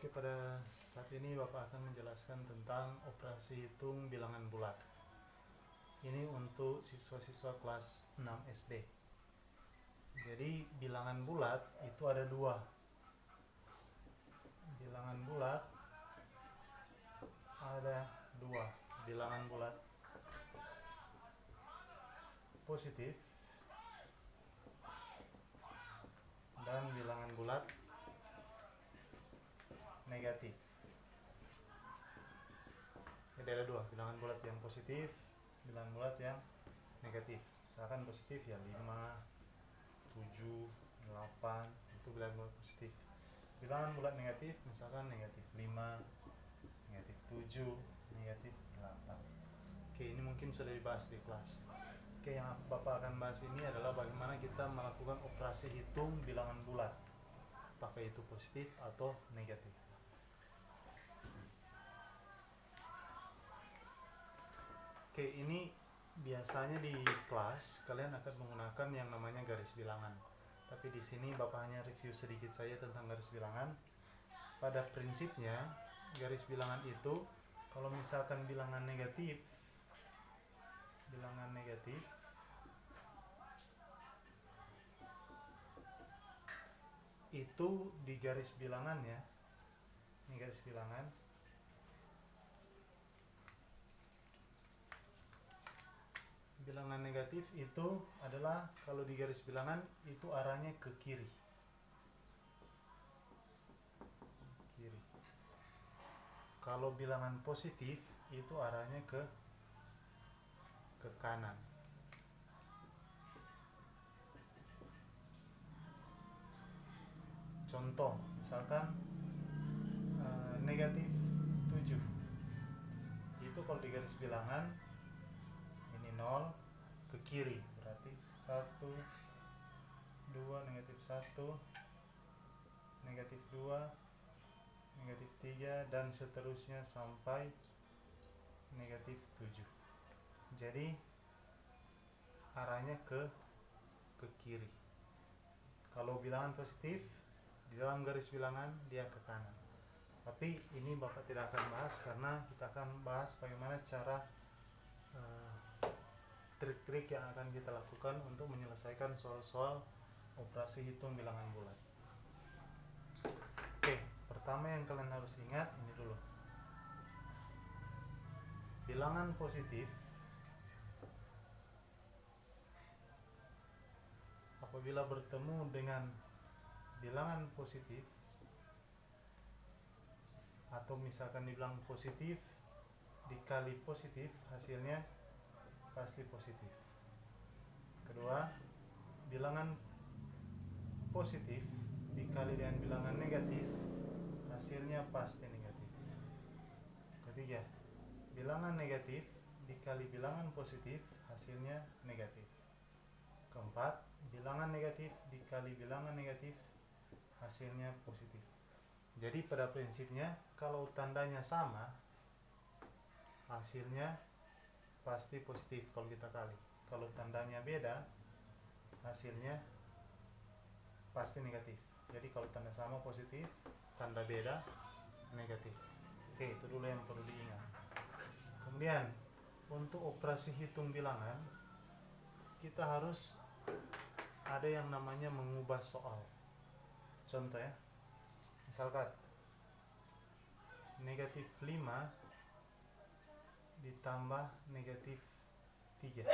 Oke, pada saat ini Bapak akan menjelaskan tentang operasi hitung bilangan bulat. Ini untuk siswa-siswa kelas 6 SD. Jadi bilangan bulat itu ada dua. Bilangan bulat ada dua. Bilangan bulat positif dan bilangan bulat negatif. Jadi ada dua, bilangan bulat yang positif, bilangan bulat yang negatif. Misalkan positif ya 5, 7, 8, itu bilangan bulat positif. Bilangan bulat negatif misalkan negatif 5, negatif 7, negatif 8. Oke, ini mungkin sudah dibahas di kelas. Oke, yang Bapak akan bahas ini adalah bagaimana kita melakukan operasi hitung bilangan bulat, apakah itu positif atau negatif. Oke, ini biasanya di kelas kalian akan menggunakan yang namanya garis bilangan. Tapi di sini Bapak hanya review sedikit saja tentang garis bilangan. Pada prinsipnya, garis bilangan itu kalau misalkan bilangan negatif itu di garis bilangannya, ini garis bilangan, bilangan negatif itu adalah kalau di garis bilangan itu arahnya ke kiri. Kalau bilangan positif itu arahnya ke kanan. Contoh, misalkan negatif 7. Itu kalau di garis bilangan ini 0 ke kiri, berarti 1, 2, negatif 1, negatif 2, negatif 3, dan seterusnya sampai negatif 7. Jadi arahnya ke kiri. Kalau bilangan positif di dalam garis bilangan dia ke kanan. Tapi ini Bapak tidak akan bahas karena kita akan bahas bagaimana cara trik-trik yang akan kita lakukan untuk menyelesaikan soal-soal operasi hitung bilangan bulat. Oke, pertama yang kalian harus ingat ini dulu. Bilangan positif apabila bertemu dengan bilangan positif, atau misalkan dibilang positif dikali positif, hasilnya pasti positif. Kedua, bilangan positif dikali dengan bilangan negatif, hasilnya pasti negatif. Ketiga, bilangan negatif dikali bilangan positif, hasilnya negatif. Keempat, bilangan negatif dikali bilangan negatif, hasilnya positif. Jadi pada prinsipnya kalau tandanya sama, hasilnya pasti positif kalau kita kali. Kalau tandanya beda, hasilnya pasti negatif. Jadi kalau tanda sama positif, tanda beda negatif. Oke, itu dulu yang perlu diingat. Kemudian untuk operasi hitung bilangan, kita harus ada yang namanya mengubah soal. Contoh ya, misalkan negatif 5 ditambah negatif 3.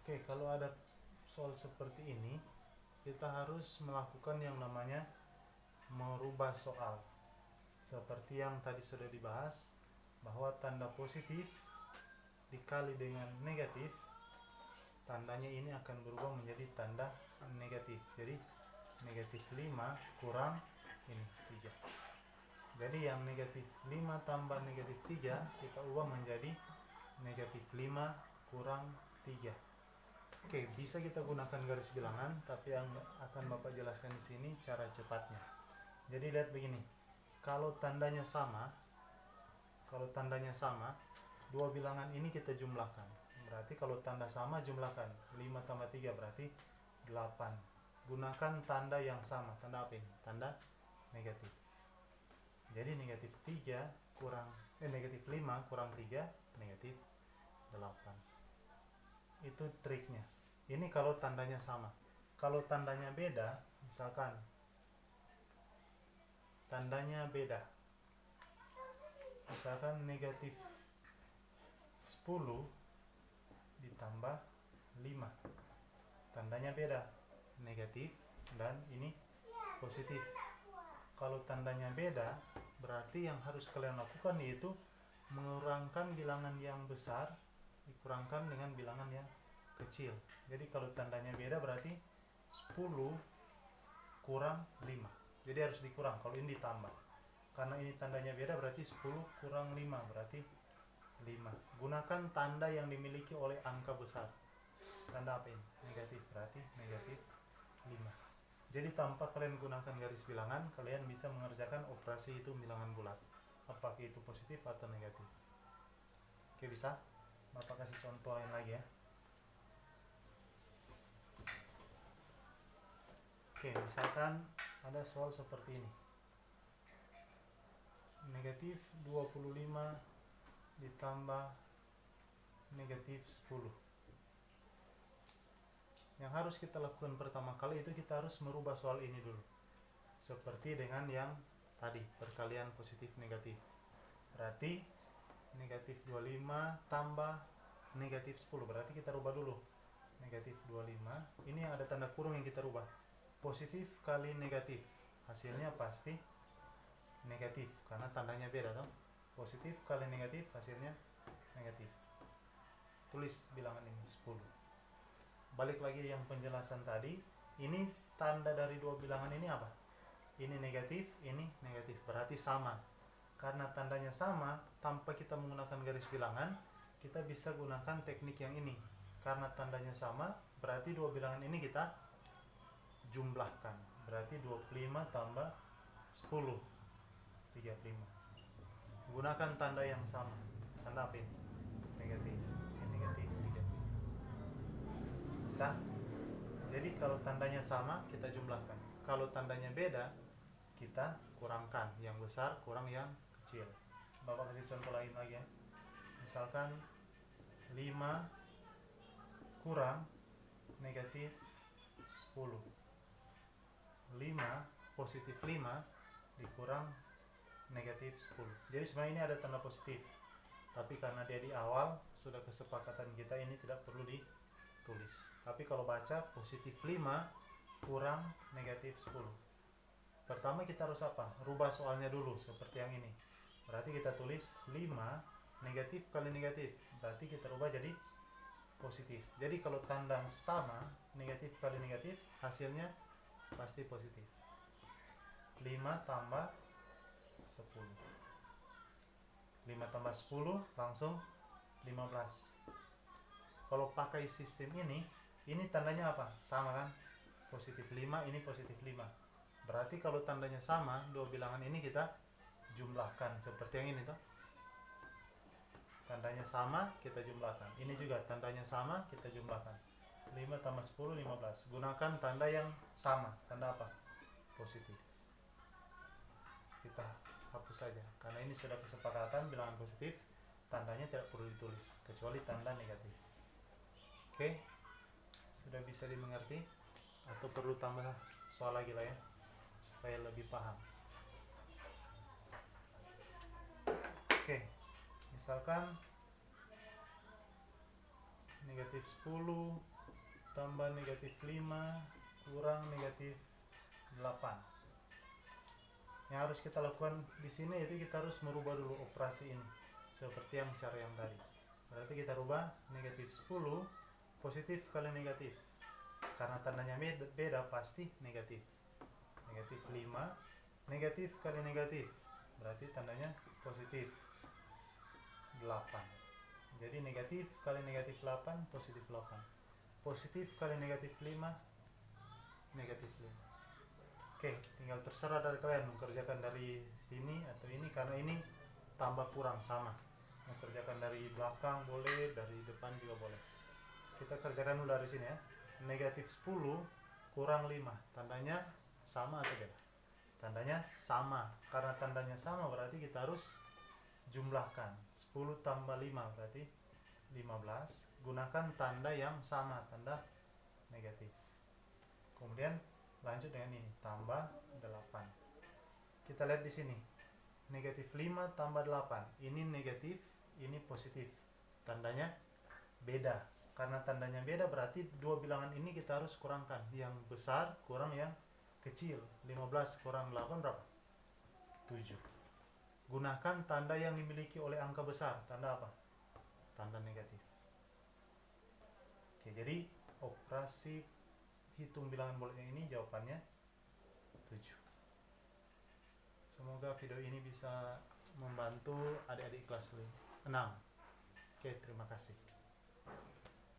Oke, kalau ada soal seperti ini, kita harus melakukan yang namanya merubah soal. Seperti yang tadi sudah dibahas, bahwa tanda positif dikali dengan negatif, tandanya ini akan berubah menjadi tanda negatif. Jadi negatif 5 kurang ini 3. Jadi yang negatif 5 tambah negatif 3 kita ubah menjadi negatif 5 kurang 3. Oke, bisa kita gunakan garis bilangan, tapi yang akan Bapak jelaskan di sini cara cepatnya. Jadi lihat begini. Kalau tandanya sama, dua bilangan ini kita jumlahkan. Berarti kalau tanda sama jumlahkan. 5 tambah 3 berarti 8. Gunakan tanda yang sama. Tanda apa ini? Tanda negatif. Jadi negatif 3 kurang negatif 5 kurang 3 negatif 8. Itu triknya. Ini kalau tandanya sama. Kalau tandanya beda, misalkan tandanya beda, misalkan negatif 10 ditambah 5, tandanya beda, negatif dan ini positif. Kalau tandanya beda, berarti yang harus kalian lakukan yaitu mengurangkan bilangan yang besar dikurangkan dengan bilangan yang kecil. Jadi kalau tandanya beda berarti 10 kurang 5. Jadi harus dikurang, kalau ini ditambah. Karena ini tandanya beda berarti 10 kurang 5 berarti 5. Gunakan tanda yang dimiliki oleh angka besar. Tanda apa ini? Negatif, berarti negatif 5. Jadi tanpa kalian gunakan garis bilangan, kalian bisa mengerjakan operasi itu bilangan bulat, apakah itu positif atau negatif. Oke, bisa? Bapak kasih contoh lain lagi ya. Oke, misalkan ada soal seperti ini. Negatif 25 ditambah negatif 10. Yang harus kita lakukan pertama kali itu kita harus merubah soal ini dulu. Seperti dengan yang tadi, perkalian positif negatif. Berarti negatif 25 tambah negatif 10. Berarti kita rubah dulu. Negatif 25. Ini yang ada tanda kurung yang kita rubah. Positif kali negatif. Hasilnya pasti negatif karena tandanya beda toh. Positif kali negatif hasilnya negatif. Tulis bilangan ini 10. Balik lagi yang penjelasan tadi, ini tanda dari dua bilangan ini apa? Ini negatif, ini negatif, berarti sama. Karena tandanya sama, tanpa kita menggunakan garis bilangan, kita bisa gunakan teknik yang ini. Karena tandanya sama, berarti dua bilangan ini kita jumlahkan. Berarti 25 tambah 10, 35. Gunakan tanda yang sama. Tanda apa ini? Negatif. Negatif 35. Bisa? Jadi kalau tandanya sama, kita jumlahkan. Kalau tandanya beda, kita kurangkan. Yang besar kurang yang kecil. Bapak kasih contoh lain lagi ya. Misalkan 5 kurang negatif 10. 5 positif 5 dikurang negatif 10. Jadi sebenarnya ini ada tanda positif. Tapi karena dia di awal, sudah kesepakatan kita ini tidak perlu ditulis. Tapi kalau baca positif 5 kurang negatif 10. Pertama kita harus apa? Rubah soalnya dulu seperti yang ini. Berarti kita tulis 5 negatif kali negatif. Berarti kita rubah jadi positif. Jadi kalau tanda sama, negatif kali negatif, hasilnya pasti positif. 5 tambah 10. 5 tambah 10 langsung 15. Kalau pakai sistem ini tandanya apa? Sama kan? Positif 5, ini positif 5. Berarti kalau tandanya sama, dua bilangan ini kita jumlahkan seperti yang ini toh. Tandanya sama, kita jumlahkan. Ini juga tandanya sama, kita jumlahkan. 5 tambah 10, 15. Gunakan tanda yang sama. Tanda apa? Positif. Kita hapus saja. Karena ini sudah kesepakatan bilangan positif, tandanya tidak perlu ditulis. Kecuali tanda negatif. Oke? Sudah bisa dimengerti? Atau perlu tambah soal lagi lah ya? Supaya lebih paham. Oke, misalkan negatif 10 tambah negatif 5 kurang negatif 8. Yang harus kita lakukan di sini yaitu kita harus merubah dulu operasi ini seperti yang cara yang tadi. Berarti kita rubah negatif 10 positif kali negatif. Karena tandanya beda pasti negatif. Negatif 5 negatif kali negatif. Berarti tandanya positif 8. Jadi negatif kali negatif 8 positif 8. Positif kali negatif 5 negatif 5. Oke, tinggal terserah dari kalian mengerjakan dari sini atau ini, karena ini tambah kurang sama. Mengerjakan dari belakang boleh, dari depan juga boleh. Kita kerjakan dulu dari sini ya. Negatif 10 kurang 5, tandanya sama atau beda? tandanya sama. Karena tandanya sama berarti kita harus jumlahkan. 10 tambah 5 berarti 15. Gunakan tanda yang sama, tanda negatif. Kemudian lanjut dengan ini, tambah 8. Kita lihat di sini. Negatif 5 tambah 8. Ini negatif, ini positif. Tandanya beda. Karena tandanya beda berarti dua bilangan ini kita harus kurangkan. Yang besar kurang yang kecil. 15 kurang 8 berapa? 7. Gunakan tanda yang dimiliki oleh angka besar. Tanda apa? Tanda negatif. Oke, jadi operasi hitung bilangan bulatnya ini jawabannya 7. Semoga video ini bisa membantu adik-adik kelas 6. Oke, terima kasih.